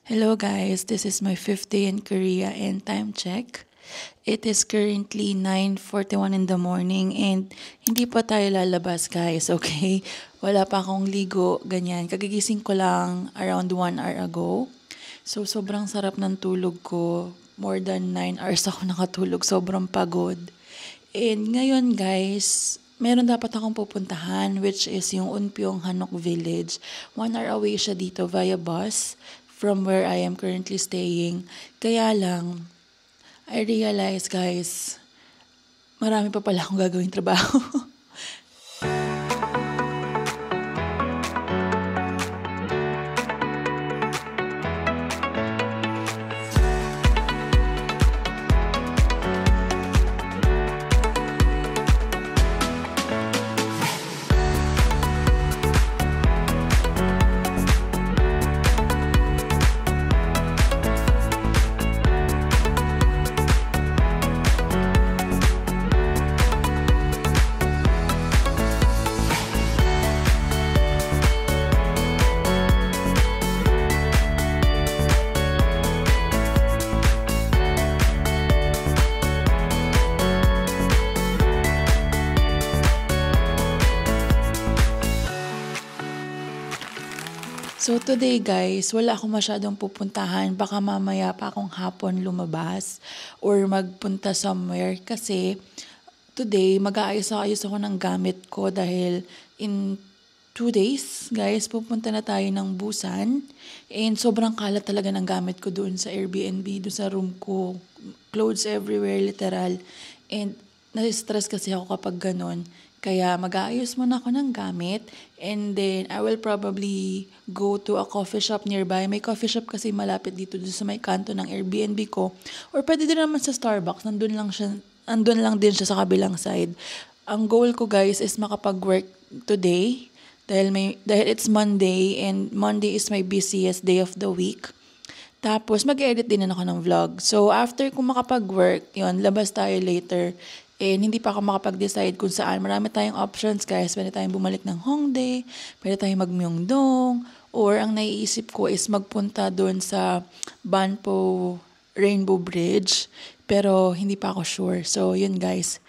Hello guys, this is my fifth day in Korea and time check. It is currently 9:41 in the morning and hindi pa tayo lalabas guys, okay? Wala pa akong ligo, ganyan. Kagigising ko lang around 1 hour ago. So sobrang sarap ng tulog ko. More than 9 hours ako nakatulog, sobrang pagod. And ngayon guys, meron dapat akong pupuntahan which is yung Unpyong Hanok Village. 1 hour away siya dito via bus from where I am currently staying. Kaya lang, I realize guys, marami pa pala akong gagawing trabaho. So today guys, wala akong masyadong pupuntahan. Baka mamaya pa akong hapon lumabas or magpunta somewhere kasi today mag-aayos-ayos ako ng gamit ko dahil in 2 days, guys, pupunta na tayo ng Busan. And sobrang kalat talaga ng gamit ko doon sa Airbnb, doon sa room ko. Clothes everywhere, literal. And nasi-stress kasi ako kapag ganon. Kaya mag-aayos muna ako ng gamit and then I will probably go to a coffee shop nearby. May coffee shop kasi malapit dito sa may kanto ng Airbnb ko. Or pwede din naman sa Starbucks, nandun lang din siya sa kabilang side. Ang goal ko guys is makapag-work today dahil it's Monday and Monday is my busiest day of the week. Tapos mag-edit din ako ng vlog. So after kung makapag-work, yun, labas tayo later. And hindi pa ako makapag-decide kung saan. Marami tayong options guys. Pwede tayong bumalik ng Hongdae, pwede tayong mag-Myeongdong, or ang naiisip ko is magpunta doon sa Banpo Rainbow Bridge. Pero hindi pa ako sure. So yun guys,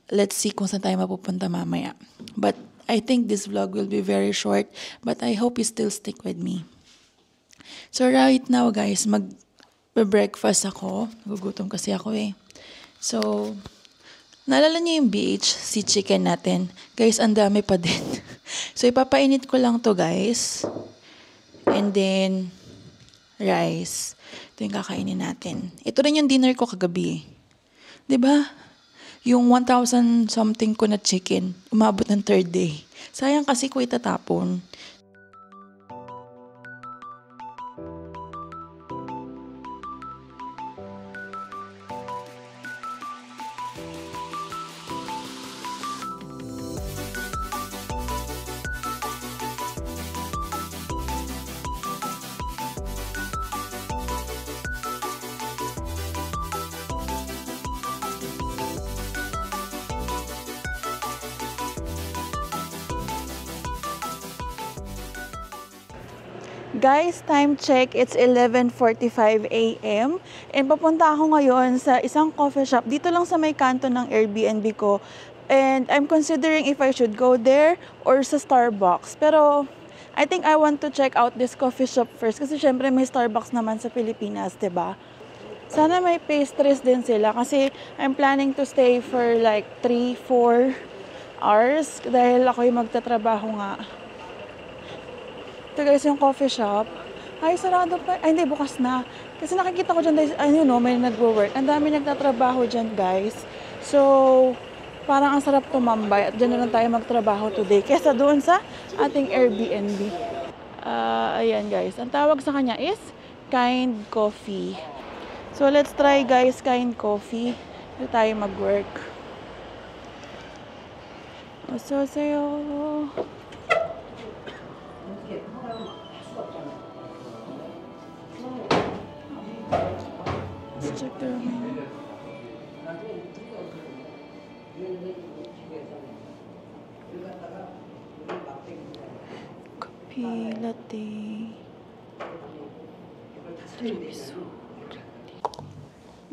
let's see kung saan tayo mapupunta mamaya. But I think this vlog will be very short, but I hope you still stick with me. So right now guys, mag-breakfast ako. Gugutom kasi ako eh. So, naalala niyo yung BH, si chicken natin. Guys, ang dami pa din. So, ipapainit ko lang to guys. And then, rice. Ito yung kakainin natin. Ito rin yung dinner ko kagabi. 'Di ba? Yung 1,000 something ko na chicken, umabot ng third day. Sayang kasi ko itatapon. Guys, time check, it's 11:45 a.m. And papunta ako ngayon sa isang coffee shop. Dito lang sa may kanto ng Airbnb ko. And I'm considering if I should go there or sa Starbucks. Pero I think I want to check out this coffee shop first. Kasi syempre may Starbucks naman sa Pilipinas, 'di ba? Sana may pastries din sila. Kasi I'm planning to stay for like 3-4 hours. Dahil ako yung magtatrabaho nga. Ito guys yung coffee shop. Ay, sarado pa. Ay, hindi, bukas na. Kasi nakikita ko dyan, may nagwo-work. Ang dami nagtatrabaho dyan, guys. So, parang ang sarap tumambay. At dyan na lang tayo magtrabaho today. Kesa doon sa ating Airbnb. Ayan, guys. Ang tawag sa kanya is Kind Coffee. So, let's try, guys, Kind Coffee. Dito tayo mag-work. Ososeyo. Let's check their menu. Coffee latte. Tiramisu.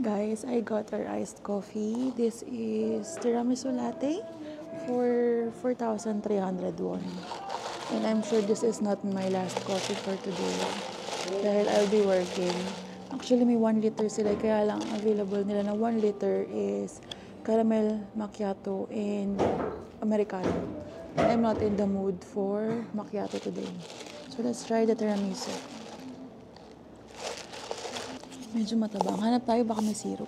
Guys, I got our iced coffee. This is tiramisu latte for 4,300 won. And I'm sure this is not my last coffee for today. Dahil I'll be working. Actually, may 1 liter sila. Kaya lang available nila na 1 liter is caramel macchiato and Americano. And I'm not in the mood for macchiato today. So let's try the tiramisu. Medyo matabang. Hanap tayo, baka may syrup.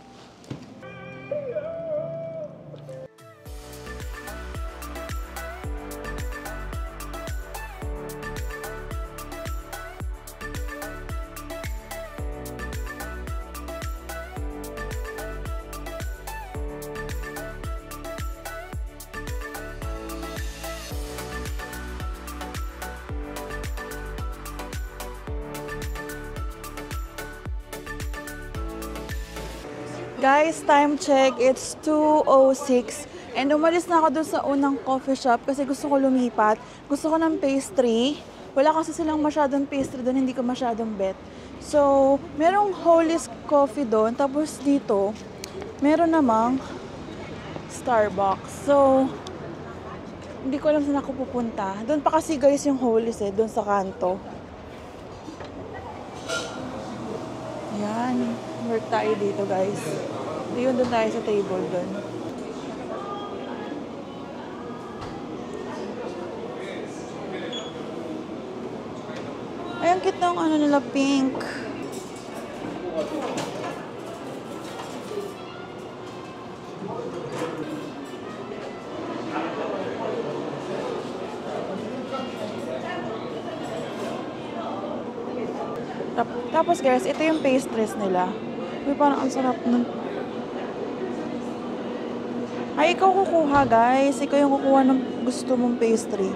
Guys, time check. It's 2:06. And umalis na ako dun sa unang coffee shop kasi gusto ko lumipat. Gusto ko ng pastry. Wala kasi silang masyadong pastry dun, hindi ko masyadong bet. So, merong Holly's Coffee dun. Tapos dito, meron namang Starbucks. So, hindi ko alam saan ako pupunta. Doon pa kasi guys yung Holly's doon sa kanto. Yan. Work tayo dito guys. Doon tayo sa table doon. Ay, ang cute ng ano nila, pink. Tapos guys, ito yung pastries nila. Uy, parang ang sarap nun. Ay, ikaw kukuha guys. Ikaw yung kukuha ng gusto mong pastry.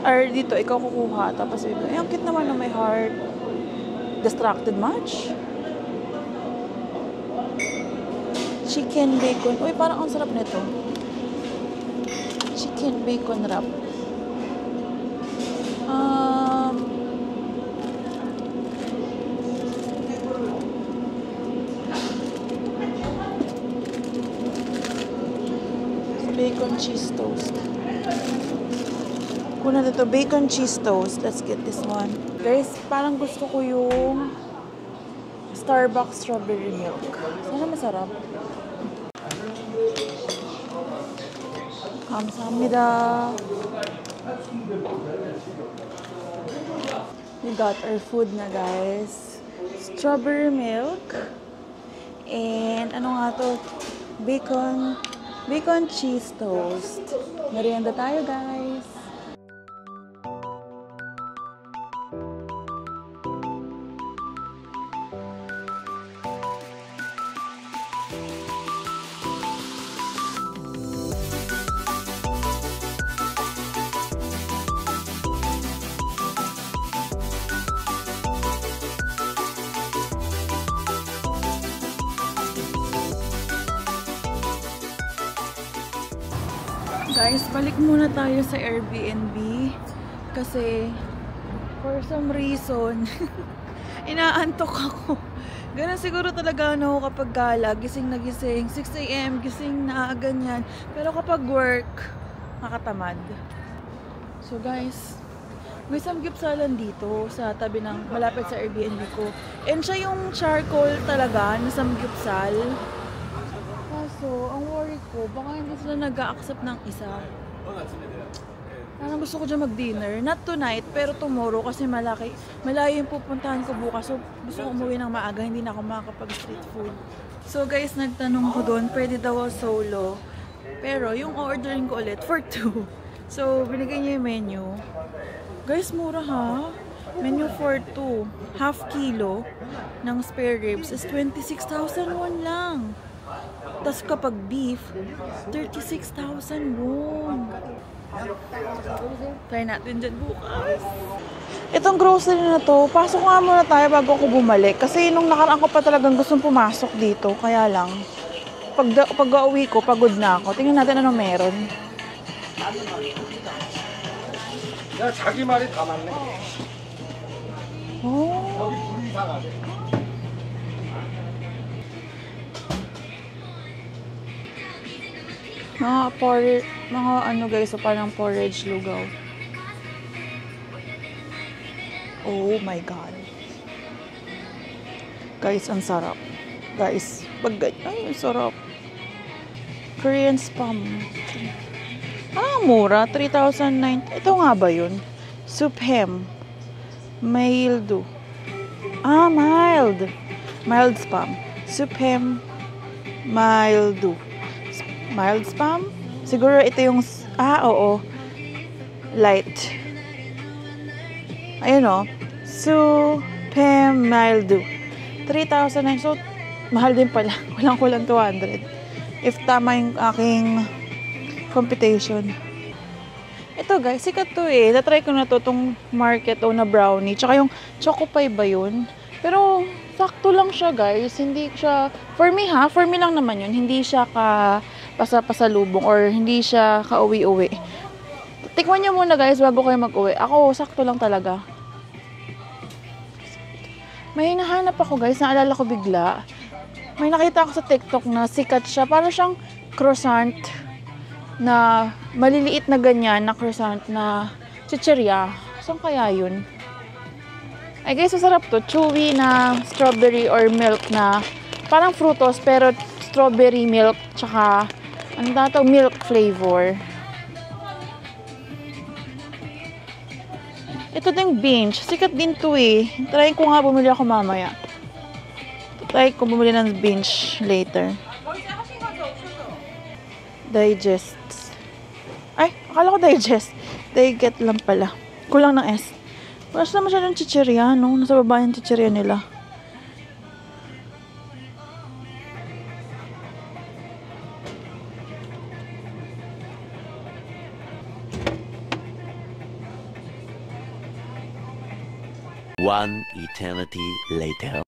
Or dito, ikaw kukuha. Tapos ito, ay, ang cute naman na may heart. Distracted much? Chicken bacon. Uy, parang ang sarap nito. Chicken bacon wrap. Bacon cheese toast. Kuna dito, bacon cheese toast. Let's get this one. Guys, parang gusto ko yung Starbucks strawberry milk. Sana masarap. Kamsahamnida. We got our food na guys. Strawberry milk. And ano nga to? Bacon cheese toast. Merienda tayo, guys. Guys, balik muna tayo sa Airbnb kasi for some reason inaantok ako. Ganun siguro talaga ako kapag gala, gising na gising, 6 AM, gising na, ganyan. Pero kapag work, nakatamad. So guys, may samgyupsalan dito sa tabi ng malapit sa Airbnb ko. And siya yung charcoal talaga na samgyupsal. So, ang worry ko, baka hindi sila nag-a-accept ng isa. Parang gusto ko dyan mag-dinner. Not tonight, pero tomorrow kasi malayo yung pupuntahan ko bukas. So, gusto ko umuwi ng maaga, hindi na ako makakapag-street food. So guys, nagtanong ko doon, pwede daw solo. Pero yung ordering ko ulit for 2. So, binigay niya yung menu. Guys, mura ha? Menu for 2. Half kilo ng spare ribs is 26,000 won lang. Tapos kapag beef, 36,000 won. Try natin dyan bukas. Itong grocery na to, pasok nga muna tayo bago ako bumalik. Kasi nung nakaraan ko pa talagang gustong pumasok dito. Kaya lang, pag-uwi ko, pagod na ako. Tingnan natin anong meron. Oh. Mga ano guys, so parang porridge lugaw. Oh my God. Guys, ang sarap. Guys, ay, ang sarap. Korean spam. Mura. 3,009. Ito nga ba yun? Suphem. Mild. Mild. Mild spam. Suphem. Mild. Mild spam? Siguro ito yung, oo. Light. Ayun o. Suphem Mild. 3,009. So, mahal din pala. Kulang-kulang 200. If tama yung aking computation. Ito guys, sikat to eh. Natry ko na to, tong Market O na brownie. Tsaka yung Choco Pie ba yun? Pero, sakto lang siya guys. Hindi siya, for me lang naman yun. Hindi siya pasalubong or hindi siya ka-uwi-uwi. Tikman nyo muna guys bago kayo mag-uwi. Ako, sakto lang talaga. May hinahanap ako guys, naalala ko bigla. May nakita ako sa TikTok na sikat siya. Para siyang croissant na maliliit na ganyan na croissant na chichirya. Saan kaya yun? Ay guys, masarap to. Chewy na strawberry or milk na parang frutos pero strawberry milk tsaka ano daw milk flavor. Ito din binge. Sikat din to eh. Try ko nga bumili ako mamaya. Try ko bumili ng binge later. Digest. Ay, akala ko digest. Diget lang pala. Kulang ng S. Wala sila masyadong chichirya, no? Nasa baba yung chichirya nila. One eternity later.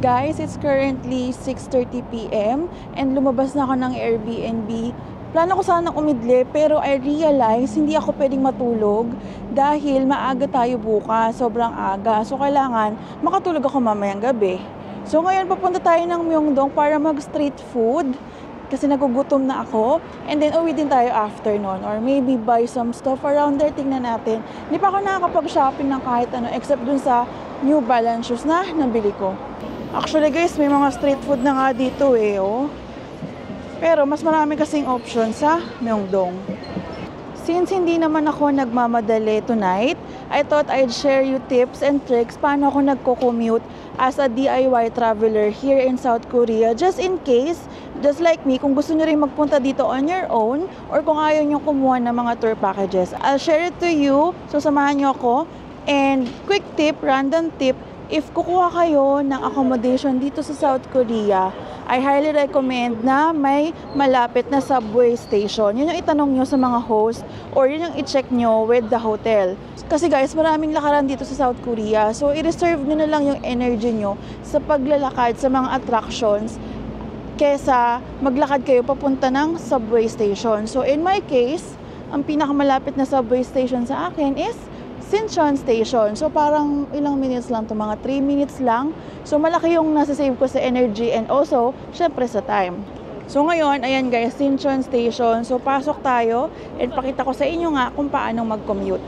Guys, it's currently 6:30 PM and lumabas na ako ng Airbnb. Plano ko sanang umidli pero I realize hindi ako pwedeng matulog dahil maaga tayo bukas, sobrang aga. So kailangan makatulog ako mamayang gabi. So ngayon papunta tayo ng Myeongdong para mag-street food kasi nagugutom na ako. And then uwi din tayo after nun or maybe buy some stuff around there. Tingnan natin. Hindi pa ako nakakapag-shopping ng kahit ano except dun sa New Balance shoes na nabili ko. Actually guys, may mga street food na nga dito eh, oh. Pero mas marami kasing option sa Myeongdong. Since hindi naman ako nagmamadali tonight, I thought I'd share you tips and tricks paano ako nagko-commute as a DIY traveler here in South Korea. Just in case, just like me, kung gusto nyo rin magpunta dito on your own or kung ayaw nyo kumuha ng mga tour packages. I'll share it to you, so samahan nyo ako. And quick tip, random tip, if kukuha kayo ng accommodation dito sa South Korea, I highly recommend na may malapit na subway station. Yun yung itanong nyo sa mga host or yun yung i-check nyo with the hotel. Kasi guys, maraming lakaran dito sa South Korea. So, i-reserve nyo na lang yung energy nyo sa paglalakad sa mga attractions kesa maglakad kayo papunta ng subway station. So, in my case, ang pinakamalapit na subway station sa akin is Sinchon Station. So, parang ilang minutes lang to, mga 3 minutes lang. So, malaki yung nasa-save ko sa energy and also, syempre sa time. So, ngayon, ayan guys, Sinchon Station. So, pasok tayo and pakita ko sa inyo nga kung paano mag-commute.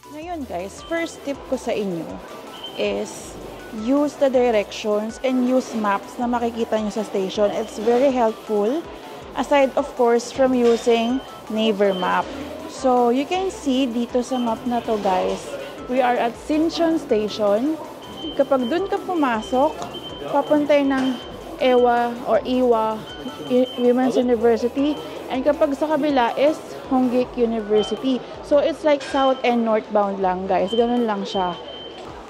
Ngayon guys, first tip ko sa inyo is use the directions and use maps na makikita nyo sa station. It's very helpful aside of course from using Naver map. So you can see dito sa map na to guys, we are at Sinchon Station. Kapag dun ka pumasok, papuntay ng Iwa Women's University, and kapag sa kabila is Hongik University. So, it's like south and northbound lang, guys. Ganun lang siya.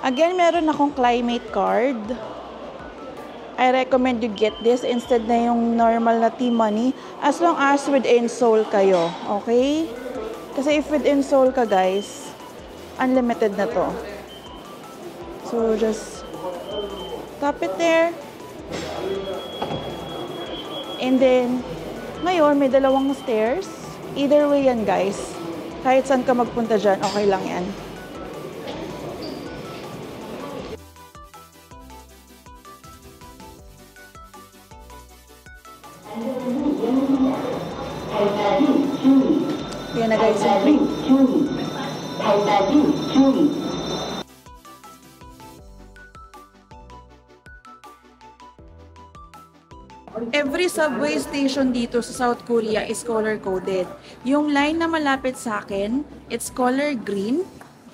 Again, meron akong climate card. I recommend you get this instead na yung normal na T-money as long as within Seoul kayo. Okay? Kasi if within Seoul ka guys, unlimited na to. So just tap it there. And then, ngayon may dalawang stairs. Either way yan guys. Kahit saan ka magpunta dyan, okay lang yan. Yan na guys yung train. Every subway station dito sa South Korea is color-coded. Yung line na malapit sa akin, it's color green.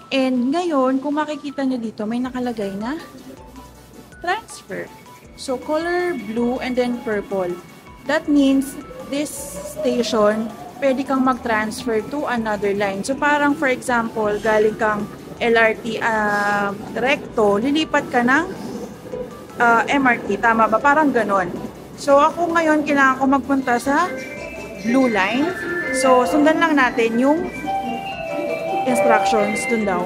And ngayon, kung makikita nyo dito, may nakalagay na transfer. So, color blue and then purple. That means, this station, pwede kang mag-transfer to another line. So, parang for example, galing kang LRT Recto, lilipat ka ng MRT. Tama ba? Parang ganon. So, ako ngayon, kailangan ko magpunta sa blue line. So, sundan lang natin yung instructions dun daw.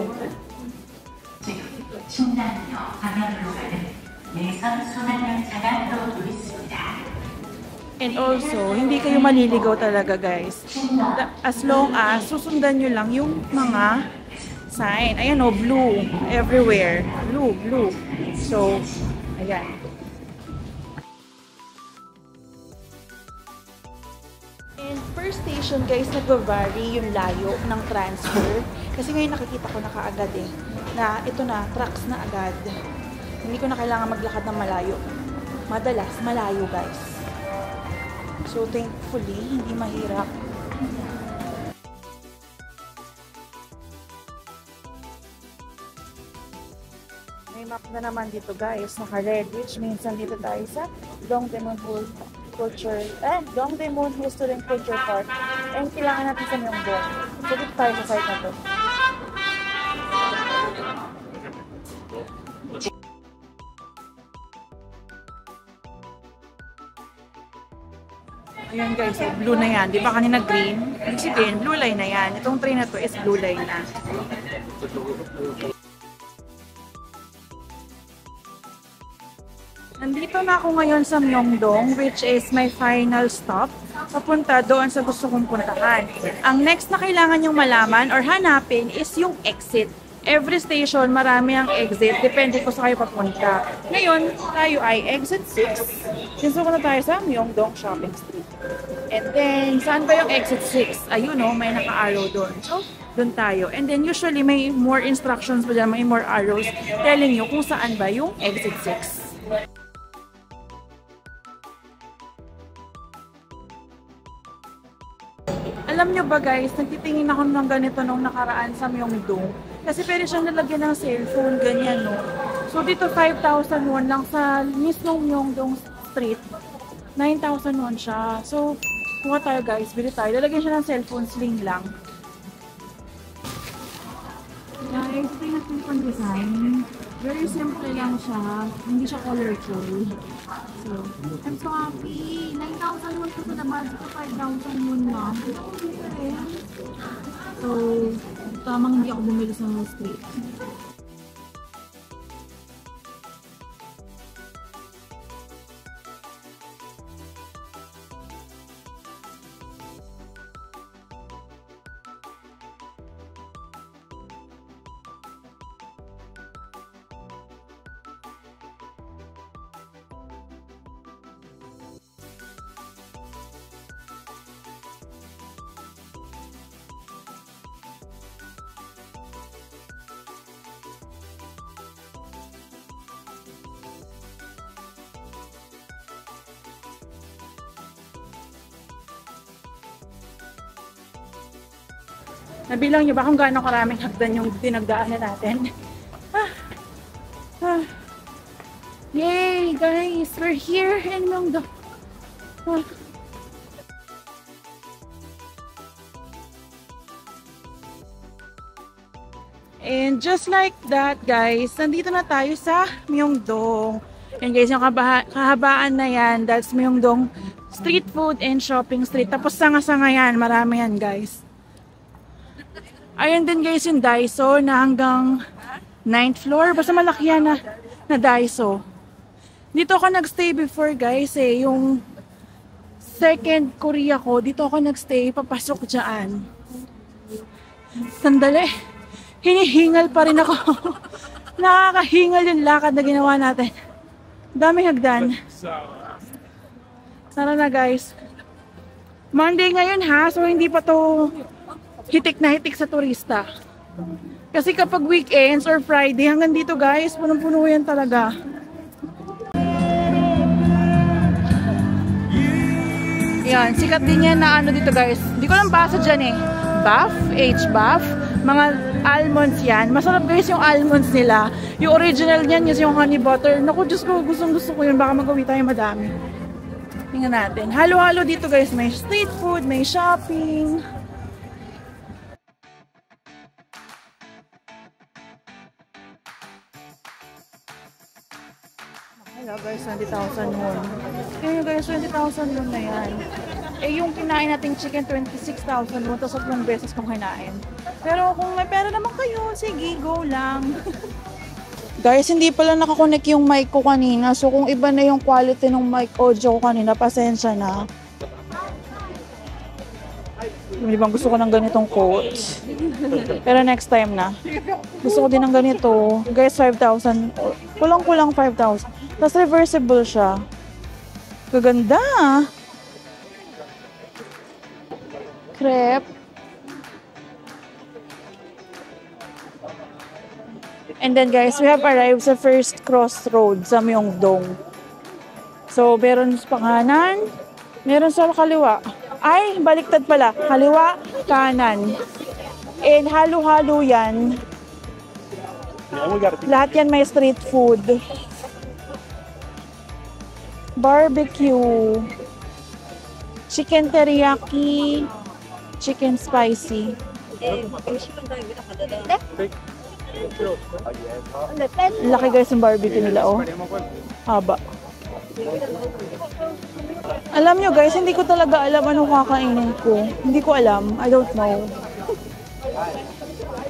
And also, hindi kayo maliligaw talaga guys. As long as susundan nyo lang yung mga sign. Ayan o, blue. Everywhere. Blue, blue. So, ayan. And per station guys, nag-vary yung layo ng transfer. Kasi ngayon nakikita ko na kaagad na ito na, tracks na agad. Hindi ko na kailangan maglakad ng malayo. Madalas, malayo guys. So thankfully, hindi mahirap. May map na naman dito guys, naka-red, which means nandito tayo sa Dongdaemun Historic Culture Park. And kailangan natin sa Myeongdong. So dito tayo sa site na to. Ayan guys, so blue na yan. Di ba kanina green? Ibig sabihin, blue line na yan. Itong train na to is blue line na. Nandito na ako ngayon sa Myeongdong, which is my final stop. Papunta doon sa gusto kong puntahan. Ang next na kailangan yung malaman or hanapin is yung exit. Every station, marami ang exit. Depende kung saan kayo papunta. Ngayon, tayo ay exit 6. Sinso na tayo sa Myeongdong Shopping Street. And then, saan ba yung exit 6? Ayun o, may naka-arrow doon. So, doon tayo. And then, usually, may more instructions pa dyan, may more arrows telling you kung saan ba yung exit 6. Alam nyo ba guys, nagtitingin ako ng ganito nung nakaraan sa Myeongdong. Kasi pwede siyang nalagyan ng cellphone, ganyan no. So dito 5,000 won lang sa mismong Myeongdong Street. 9,000 won siya. So, kuha tayo guys, bili tayo. Lalagyan siya ng cellphone, sling lang. Guys, ito yung cellphone design. Very simple lang siya. Hindi siya colorful. So, I'm so happy. 9,000 won ko sa labas. Ito 5,000 won lang. So, tamang hindi ako bumili sa street. Nabilang niyo ba kung gaano karaming hagdan yung dinagdaanan natin? Yay, guys! We're here in Myeongdong. And just like that, guys, nandito na tayo sa Myeongdong. And guys, yung kahabaan na yan, that's Myeongdong Street Food and Shopping Street. Tapos sanga-sanga yan, marami yan, guys. Ayun din guys yung Daiso na hanggang 9th floor. Basta malaki yan na Daiso. Dito ako nagstay before guys eh. Yung second Korea ko, dito ako nagstay. Papasok dyan. Sandali. Hinihingal pa rin ako. Nakakahingal yung lakad na ginawa natin. Daming hagdan. Sana na guys. Monday ngayon ha, so hindi pa to hitik na hitik sa turista. Kasi kapag weekends or Friday, hanggang dito guys, punong-puno yan talaga. Yan, sikat din yan na ano dito guys. Hindi ko lang basa dyan eh. Buff, H-Buff, mga almonds yan. Masarap guys yung almonds nila. Yung original niyan, yung honey butter. Naku, Diyos ko, gustong-gusto ko yun. Baka magawi tayo madami. Tingnan natin. Halo-halo dito guys. May street food, may shopping. Hello guys, 20,000 won. Kaya guys, 20,000 won na yan. Eh yung kinain nating chicken, 26,000 won. Tapos 3 beses kong kinain. Pero kung may pera naman kayo, sige, go lang. Guys, hindi pala nakakonect yung mic ko kanina. So kung iba na yung quality ng mic audio ko kanina, pasensya na. Hindi bang gusto ko ng ganitong quotes. Pero next time na. Gusto ko din ng ganito. Guys, 5,000. Kulang-kulang 5,000. Tapos reversible siya. Kaganda. Crepe. And then guys, we have arrived sa first crossroad sa Myeongdong. So, meron sa kanan, meron sa kaliwa. Ay, baliktad pala. Kaliwa, kanan. And halo-halo yan. Lahat yan may street food. Barbecue. Chicken teriyaki. Chicken spicy. Laki guys yung barbecue nila, oh. Haba. Alam nyo guys, hindi ko talaga alam anong kakainin ko. Hindi ko alam. I don't know.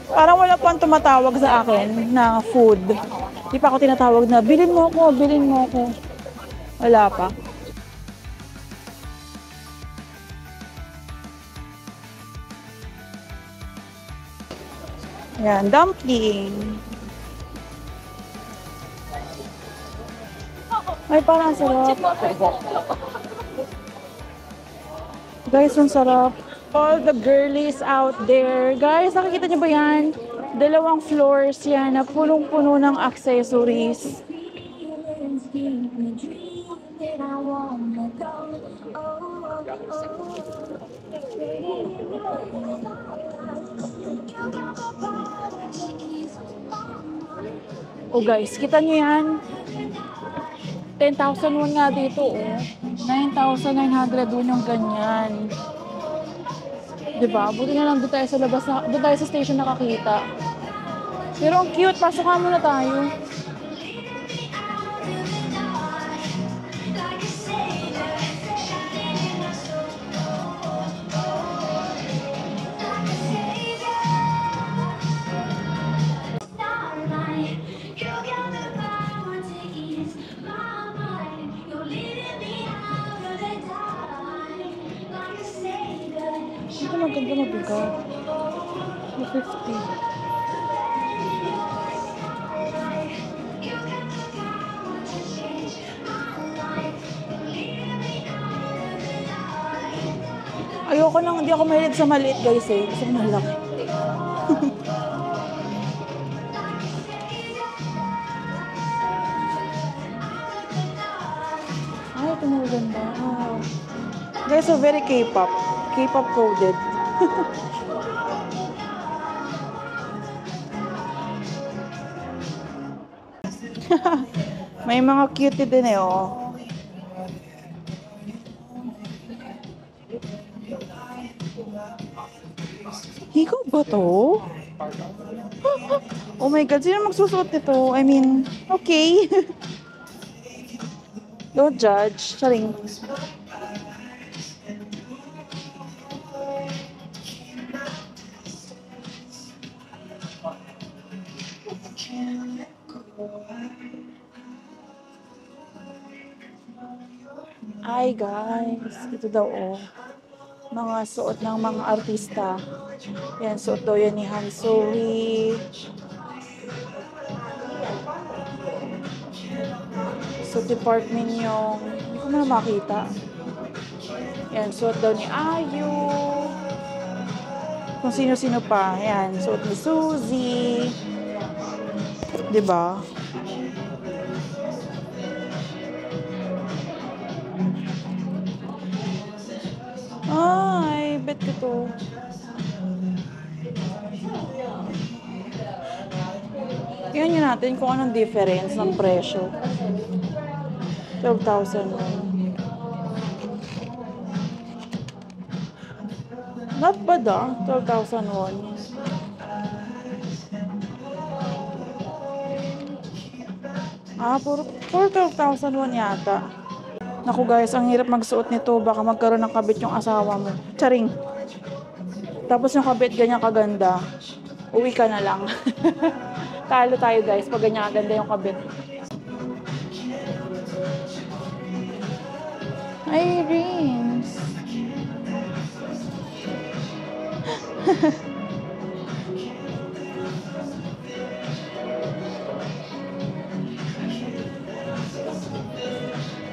Parang wala pang tumatawag sa akin na food. Hindi pa ako tinatawag na, bilhin mo ako, bilhin mo ako. Wala pa. Yan, dumpling. Ay, parang sarap. Guys, ang sarap. All the girlies out there. Guys, nakikita niyo ba yan? 2 floors yan na punong-puno ng accessories. Oh guys, kita nyo yan? 10,000 won nga dito, oh. 9,900 won yung ganyan. Diba? Buti na lang doon tayo sa labas, doon tayo sa station nakakita. Pero ang cute, pasukan muna tayo. Ito maganda mabigat. 250. Ayoko nang, hindi ako mahilig sa maliit guys eh. Gusto ko malaki. Ay, ito maganda. Oh. Guys, so very K-pop. K-pop coded. May mga cute din eh, oh. Ikaw ba to? Oh my God, sino magsusuot nito? I mean, okay. Don't judge. Charing. Hi guys, ito daw mga suot ng mga artista. Yan, suot daw yan ni Hansori. Suot ni Park Min-young. Hindi ko na makita. Yan, suot daw ni Ayu. Kung sino-sino pa. Yan, suot ni Suzy. Diba? Ay, bet ko to. Tingnan nyo natin kung anong difference ng presyo. 12,000 won. Not bad 12,000 won. Puro 12,000 won yata. Naku guys, ang hirap magsuot nito. Baka magkaroon ng kabit yung asawa mo. Charing. Tapos yung kabit ganyan kaganda. Uwi ka na lang. Talo tayo guys pag ganyan kaganda yung kabit. Ay, rings.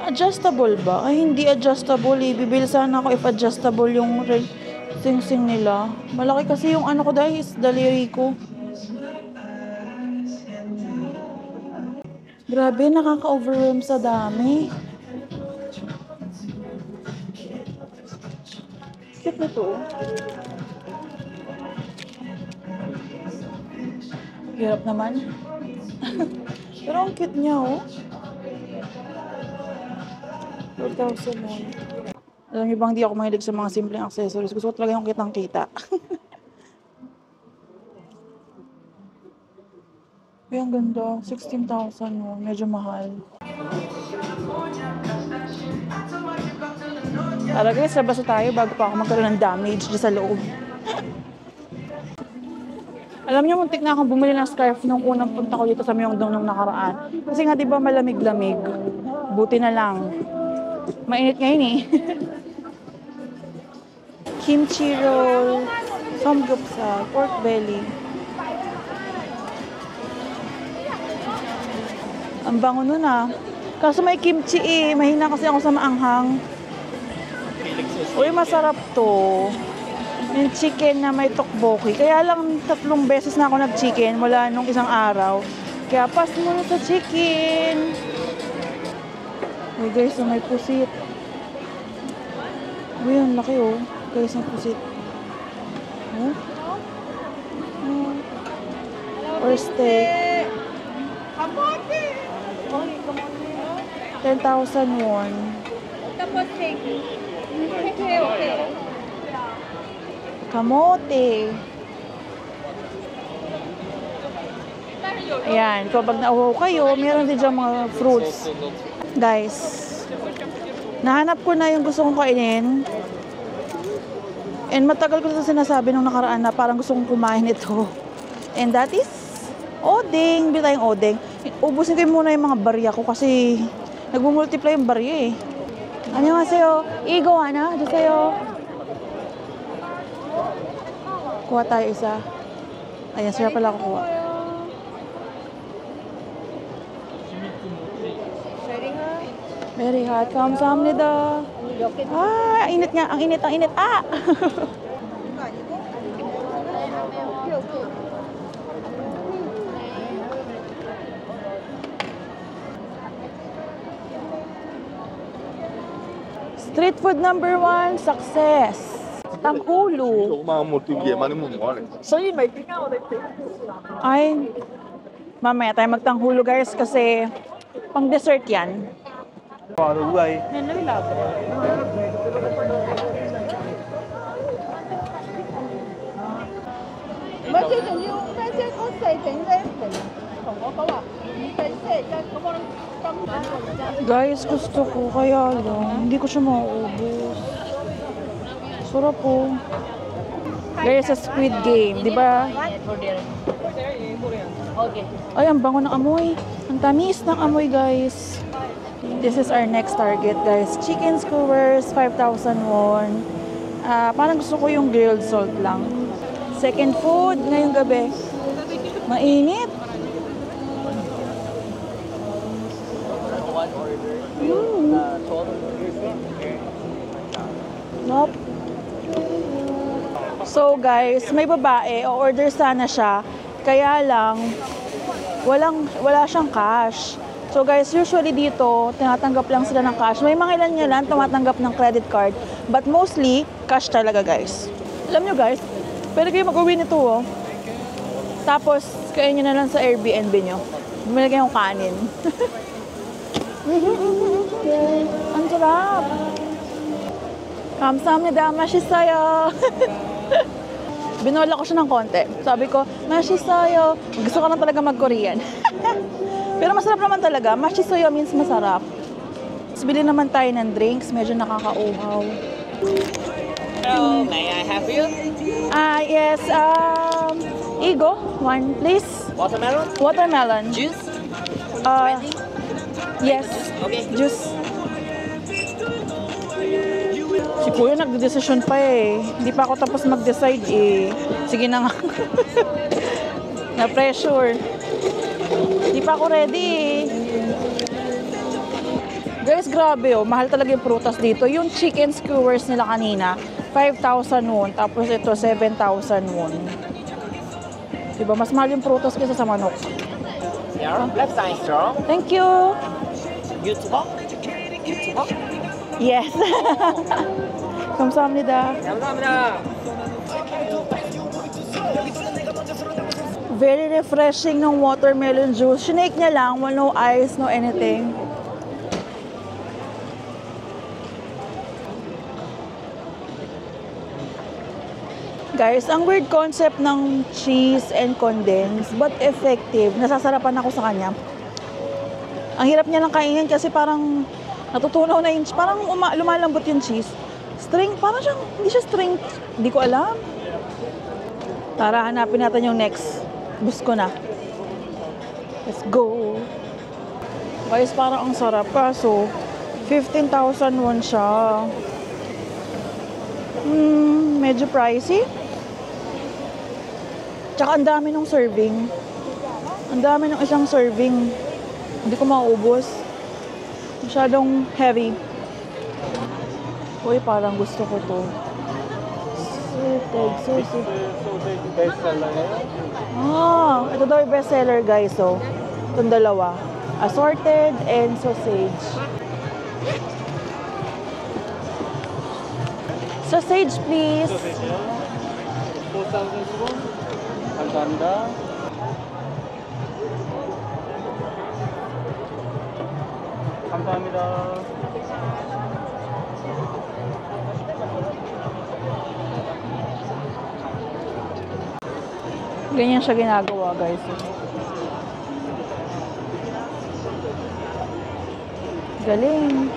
Adjustable ba? Ay, hindi adjustable. Bibili sana ako if adjustable yung sing-sing nila. Malaki kasi yung ano ko dahil is daliri ko. Grabe, nakaka-overwhelm sa dami. Cute na to. Hirap naman. Pero ang cute niya, 4,000 won. Alam niyo bang di ako mahilig sa mga simpleng accessories. Gusto ko talaga yung kitang-kita. Ay, ang ganda. 16,000 won. Medyo mahal. Tara guys, labas na tayo bago pa ako magkaroon ng damage dyan sa loob. Alam niyo, muntik na akong bumili ng scarf nung unang punta ko dito sa Myeongdong nung nakaraan. Kasi nga, di ba malamig-lamig. Buti na lang. Mainit ngayon Kimchi roll, samgyeopsal, pork belly. Ang bango nun Kaso may kimchi mahina kasi ako sa maanghang. Uy, masarap to. Yung chicken na may tteokbokki. Kaya lang 3 beses na ako nag-chicken mula nung isang araw. Kaya pass muna sa chicken. Uy guys, may pusit. Uy, ang laki guys, ang pusit. Or steak. 10,000 won. Kamote. Ayan, kapag nauhaw kayo, meron din dyan mga fruits. Guys, nahanap ko na yung gusto kong kainin. And matagal ko ito sinasabi nung nakaraan na parang gusto kong kumain ito. And that is odeng. Bili tayong odeng. Ubusin ko muna yung mga barya ko kasi nagmumultiply yung barya Annyeonghaseyo. Igo Diyan sa'yo. Kuha tayo isa. Ayan, siya pala kukuha. Very hot. Kamsahamnida. Init nga. Ang init. Street food number 1, success. Tanghulo. Ay, mamaya tayo magtanghulo guys kasi pang dessert yan. Guys, gusto ko kaya lang hindi ko siya mauubos. Sarap Guys, sa Squid Game, di ba? Ay, ang bango ng amoy. Ang tamis ng amoy, guys. This is our next target, guys. Chicken skewers, 5,000 won. Parang gusto ko yung grilled salt lang. Second food ngayong gabi. Mainit. Nope. So guys, may babae, o-order sana siya. Kaya lang, wala siyang cash. So guys, usually dito, tinatanggap lang sila ng cash. May mga ilan nyo lang tumatanggap ng credit card. But mostly, cash talaga guys. Alam nyo guys, pwede kayo mag-uwi nito oh. Tapos, kain nyo na lang sa Airbnb nyo. Bumili kayong kanin. Ang sarap! 감사합니다. 맛있어요. Binola ko siya ng konti. Sabi ko, 맛있어요. Gusto ko lang talaga mag-Korean. Pero masarap naman talaga. 맛있어요 means masarap. Tapos bili naman tayo ng drinks. Medyo nakakauhaw. Hello, may I have you? Yes. Igo, one please. Watermelon? Watermelon. Juice? Yes. Okay. Juice. Si Kuya nagde-decision pa eh. Hindi pa ako tapos mag-decide eh. Sige na nga. Na-pressure. Hindi pa ako ready eh. Guys, grabe oh. Mahal talaga yung prutas dito. Yung chicken skewers nila kanina, 5,000 won. Tapos ito, 7,000 won. Diba? Mas mahal yung prutas kaysa sa manok. Yeah, left side strong. Thank you! 유튜버? 유튜버? Yes! 감사합니다. 감사합니다. Very refreshing ng watermelon juice. Shinake niya lang, no ice, no anything. Guys, ang weird concept ng cheese and condensed, but effective. Nasasarapan ako sa kanya. Ang hirap niya lang kainin kasi parang natutunaw na yung, parang lumalambot yung cheese. String, parang siyang, hindi siya string. Hindi ko alam. Tara, hanapin natin yung next. Bus ko na. Let's go. Guys, parang ang sarap. Kaso, 15,000 won siya. Medyo pricey. Tsaka ang dami ng serving. Ang dami ng isang serving. Hindi ko maubos. Masyadong heavy. Uy, parang gusto ko to. Sausage. Ito daw yung bestseller guys. So, itong dalawa. Assorted and sausage. Sausage, please. 4,000 won. 감사합니다. 감사합니다. Ganyan siya ginagawa, guys. Galing.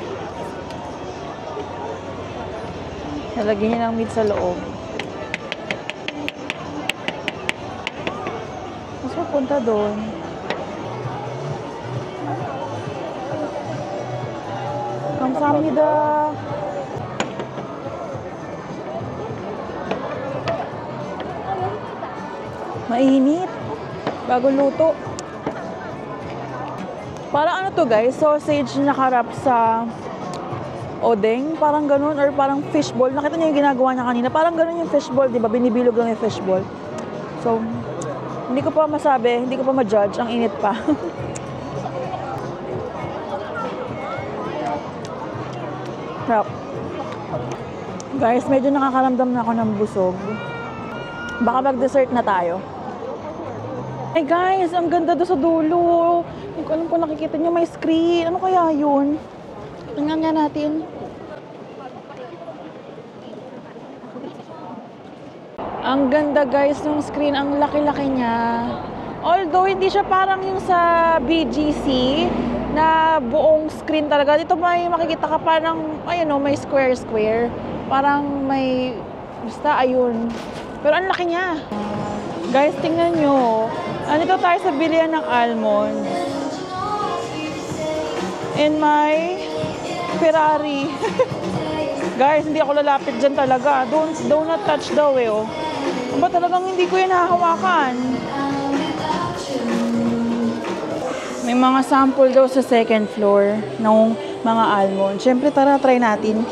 Nalagyan niya ng meat sa loob. Mas mapunta doon. 감사합니다. Mainit. Bago luto. Parang ano to guys, sausage na nakarap sa odeng, parang ganun, or parang fishball. Nakita niyo yung ginagawa niya kanina, parang ganun yung fishball, di ba? Binibilog lang yung fishball. So, hindi ko pa masabi, hindi ko pa ma-judge, ang init pa. Sarap. Guys, medyo nakakaramdam na ako ng busog. Baka mag-dessert na tayo. Hey guys, ang ganda doon sa dulo. Hindi ko alam kung nakikita niyo, may screen. Ano kaya yun? Tingnan nga natin. Ang ganda guys ng screen. Ang laki-laki niya. Although, hindi siya parang yung sa BGC na buong screen talaga. Dito may makikita ka parang, ayun o, may square-square. Parang may, basta ayun. Pero ang laki niya. Guys, tingnan nyo. Nandito tayo sa bilihan ng almond. in my Ferrari. Guys, hindi ako lalapit dyan talaga. Do not touch daw eh, oh. Ba talagang hindi ko yan hahawakan? May mga sample daw sa second floor ng mga almond. Siyempre, tara, try natin.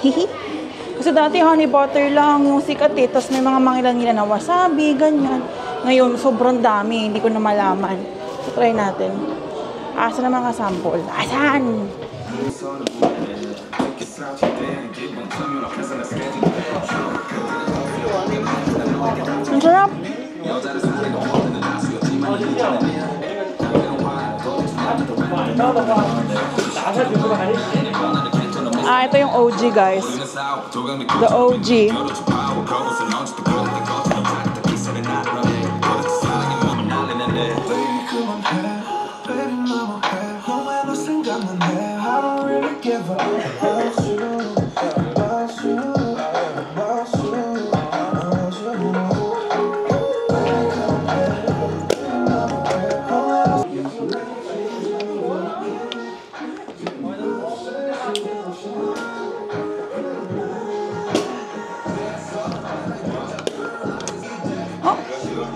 Kasi dati honey butter lang yung sikat eh. Tapos may mga mangilan-ngilan na wasabi, ganyan. Ngayon, sobrang dami. Hindi ko na malaman. So, try natin. Asa na mga sample? Asan? Ang sarap! Ito yung OG, guys. The OG.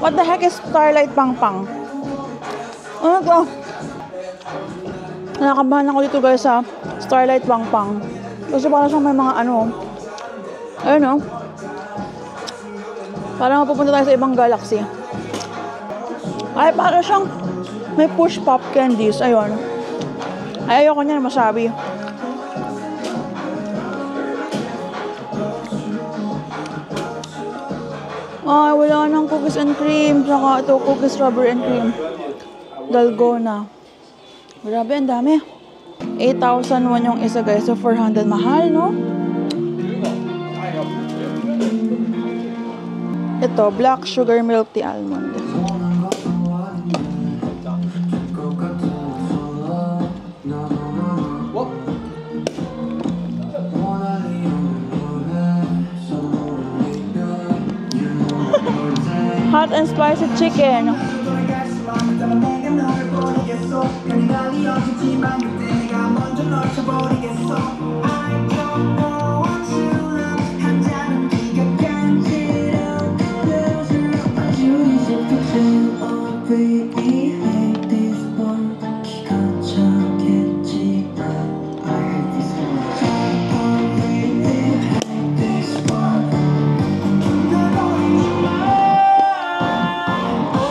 What the heck is Starlight Pang Pang? Ano to? Nakakabahan ako dito guys sa Starlight Pang Pang. Kasi parang siyang may mga ano. Ayun o. Parang mapupunta tayo sa ibang galaxy. Ay, parang siyang may push pop candies. Ayun. Ay, ayoko niyan masabi. Ay, wala nang cookies and cream. Saka ito, cookies, strawberry and cream. Dalgona. Grabe, ang dami. 8,001 yung isa guys. So, 400. Mahal, no? Ito, black sugar milk tea almond. Hot and spicy chicken.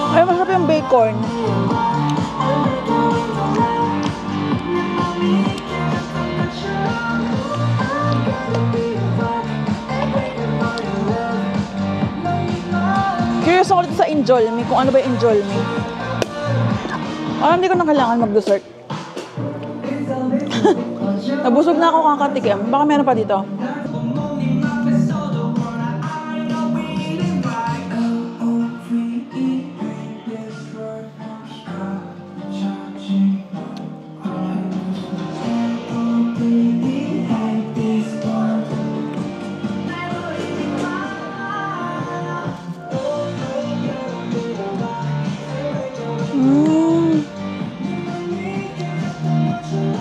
Ay, masarap yung bacon. Curious ako dito sa Injolmi, kung ano ba yung Injolmi. Hindi ko na kailangan mag-dessert. Nabusog na ako kakatikim. Baka meron pa dito.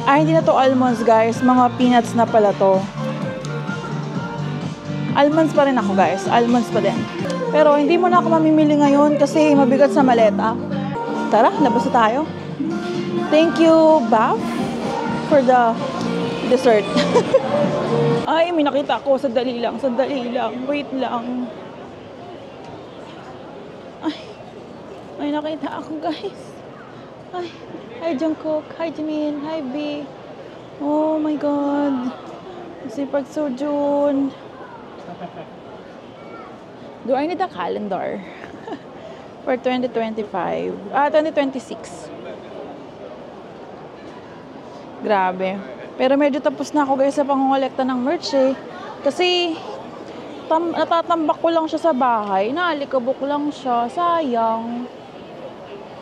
Ay, hindi na to almonds guys. Mga peanuts na pala to. Almonds pa rin ako guys. Almonds pa din. Pero hindi mo na ako mamimili ngayon kasi mabigat sa maleta. Tara, labas na tayo. Thank you, Baf, for the dessert. Ay, may nakita ko. Sandali lang. Sandali lang. Wait lang. Ay, may nakita ako guys. Ay, hi Jungkook, hi Jimin, hi B. Oh my God. Si Park Seo-joon. Do I need a calendar? For 2025. 2026. Grabe. Pero medyo tapos na ako guys sa pangongolekta ng merch eh. Kasi natatambak ko lang siya sa bahay. Naalikabok lang siya. Sayang.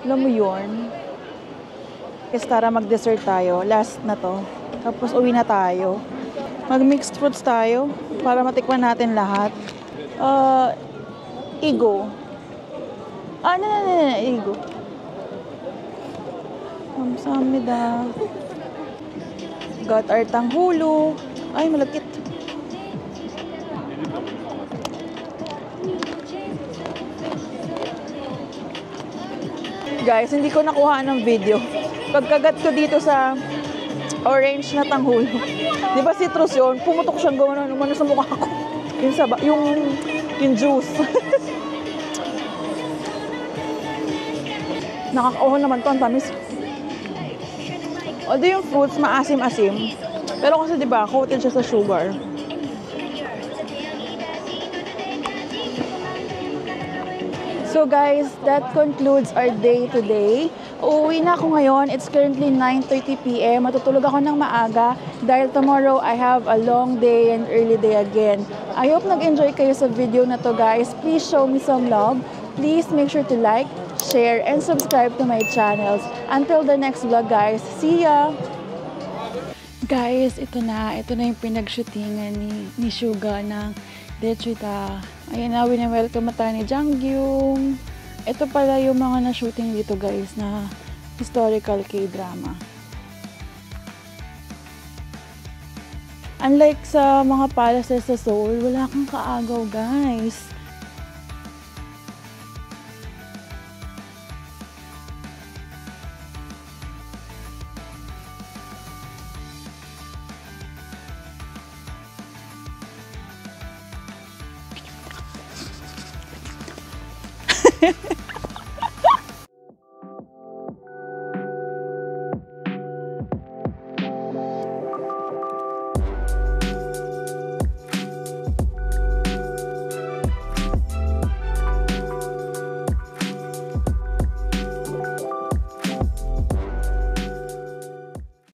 Alam mo yun? Guys, tara mag-dessert tayo. Last na to. Tapos uwi na tayo. Mag-mixed fruits tayo para matikman natin lahat. Igo. Igo. 감사합니다. Got our tanghulo. Ay, malapit. Guys, hindi ko nakuha ng video. Pagkagat ko dito sa orange na tanghulo. Di ba citrus yun? Pumutok siyang gawin naman sa mukha ko. Yung juice. Nakakauhan naman to, ang tamis. Although yung fruits maasim-asim. Pero kasi di ba, coated siya sa sugar. So guys, that concludes our day today. Uuwi na ako ngayon. It's currently 9:30 p.m. Matutulog ako ng maaga dahil tomorrow I have a long day and early day again. I hope nag-enjoy kayo sa video na to, guys. Please show me some love. Please make sure to like, share, and subscribe to my channels. Until the next vlog, guys. See ya! Guys, ito na yung pinag-shootingan ni Suga ng Dechita. Ayan na, wini-welcome tayo ni Janggyung. Ito pala yung mga na-shooting dito, guys, na historical K-drama. Unlike sa mga palaces sa Seoul, wala kang kaagaw, guys.